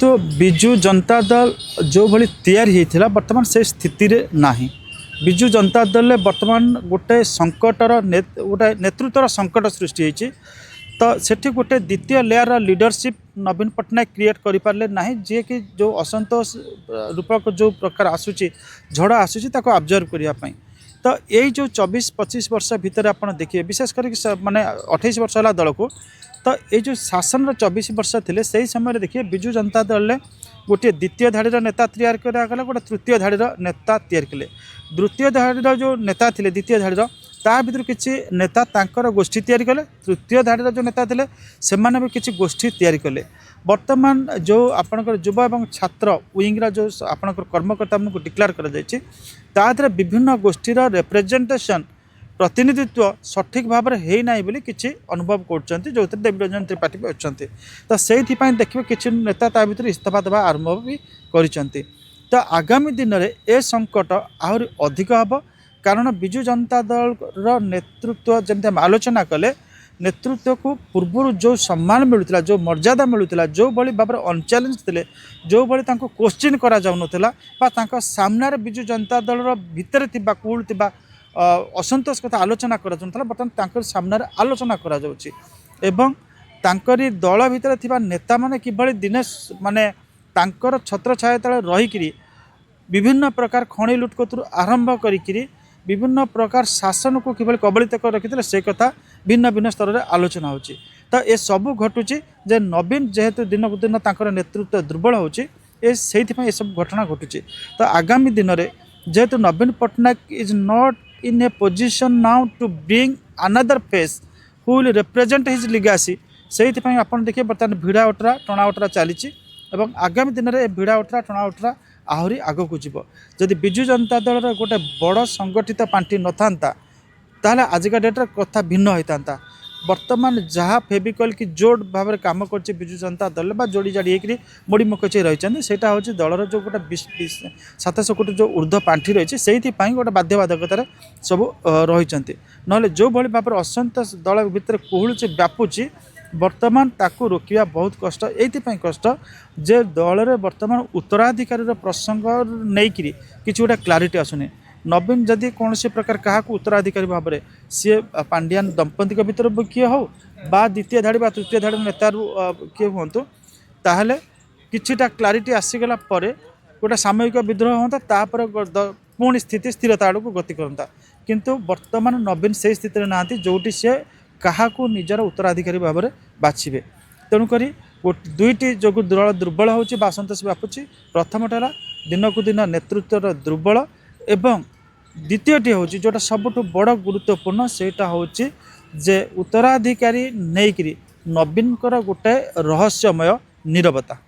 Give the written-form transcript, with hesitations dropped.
देखो विजु जनता दल जो भली तैयारी होता बर्तमान से स्थिति रे नाही। विजु जनता दल बर्तमान गोटे संकटर गोटे नेतृत्वर संकट सृष्टि होती तो सेठी गोटे द्वितीय लेयर लीडरशिप नवीन पट्टनायक क्रिएट कर पारे ना जी कि जो असंतोष रूपक जो प्रकार आसूची झड़ आसूची ताको ऑब्जर्व करने तो यही जो 24-25 वर्ष भितर आप देखिए विशेष कर माने 28 वर्ष है दल को तो ये जो शासन 24 वर्ष थे से समय देखिए विजु जनता दल ने गोटे द्वितीय धाड़ी नेता तैयार करागला गोटे तृतीय धाड़ी नेता तैयार कले। द्वितीय धाड़ी जो नेता थे द्वितीय धाड़ी ता भर किसी नेता तांकर गोष्ठी तैयारी कले। तृतीय धाड़ी जो नेता थे से भी किसी गोष्ठी तैयारी कले। वर्तमान जो आपणकर युवा एवं छात्र विंग्रा जो आपणकर कर्मकर्ता को डिक्लेयर कर विभिन्न गोष्ठीर रिप्रेजेंटेशन प्रतिनिधित्व सठिक भाव में है ना बोली किसी अनुभव कर जो देवी रंजन त्रिपाठी भी अच्छा तो से देखिए किसी नेता ता भर इस्तीफा देवा आरंभ भी कर तो आगामी दिन में ए संकट आहरी अधिक हम कारण विजु जनता दल नेतृत्व जमी आम आलोचना कले नेतृत्व को पूर्व जो सम्मान मिलूला जो मर्यादा मिलूला जो भाई भाव में अनचैलेंज थे जो भाई क्वेश्चन करा जाऊनला सामने विजु जनता दल भितर कूल असंतोष कथा आलोचना करा बर्तमान सामने आलोचना करा जाउछि एवं तांकरी दल भितर थिबा नेता माने किभଳି दिने माने तांकर छत्र छाया तले रही विभिन्न प्रकार खणी लुटकतु आरंभ करी विभिन्न प्रकार शासन को किभଳି कबलित कर रखिते से कथा भिन्न भिन्न स्तर में आलोचना होछि तो ये सब घटुची जे नवीन जेहेतु दिन को दिन तांकर नेतृत्व दुर्बल होछि ये सब घटना घटुची तो आगामी दिन में जेहेतु Naveen Patnaik is not in a position now to bring another face who will represent his legacy से आपन देखिए बर्तमान भिड़ा उठरा टणा उठरा चली आगामी दिन में भिड़ा उठरा टणा उठरा आहरी आग को जीव जदि विजु जनता दल गोटे बड़ संगठित पार्टी न था ताहले आजिका डेट्रे कथा भिन्न होता वर्तमान जहाँ फेविकल कि जोड़ भाव में कम कर विजु जनता दल जोड़ी जाड़ी होकर मोड़ी मकची रही सेटा हूँ दलर जो गोटे 700 कोटी जो ऊर्ध्व पांठि रही से गोटे बाध्यबाधकतार सब रही ना जो भाई भाव में असंतोष दल भितर कोहलुची व्यापुची वर्तमान ताकू रोकवा बहुत कष्ट ये कष्ट जे दल में वर्तमान उत्तराधिकारी प्रसंग नहीं कि गोटे क्लारिटी आसुनी नवीन जदि कौन से प्रकार क्या उत्तराधिकारी भाव में सी पांड्यान दंपति भीतर किए हो बा द्वितीय धाड़ी बा तृतीय धाड़ी नेता किए हूँ ताहले किछिटा क्लारिटी आसीगला परे गोटे सामयिक विद्रोह होता पुणी स्थिति स्थिरता आड़ को गति करता किंतु वर्तमान नवीन से स्थित ना जोटी सी क्या निजर उत्तराधिकारी भाव में बाछे तेणुक दुईटी जो दल दुर्बल होसंतोष व्यापुची प्रथमटा दिन को दिन नेतृत्वर दुर्बल एवं द्वितीयटी हूँ जोटा सबुठ बड़ गुरुत्वपूर्ण सेटा हूँ जे उत्तराधिकारी नहीं नवीन गोटे रहस्यमय नीरवता।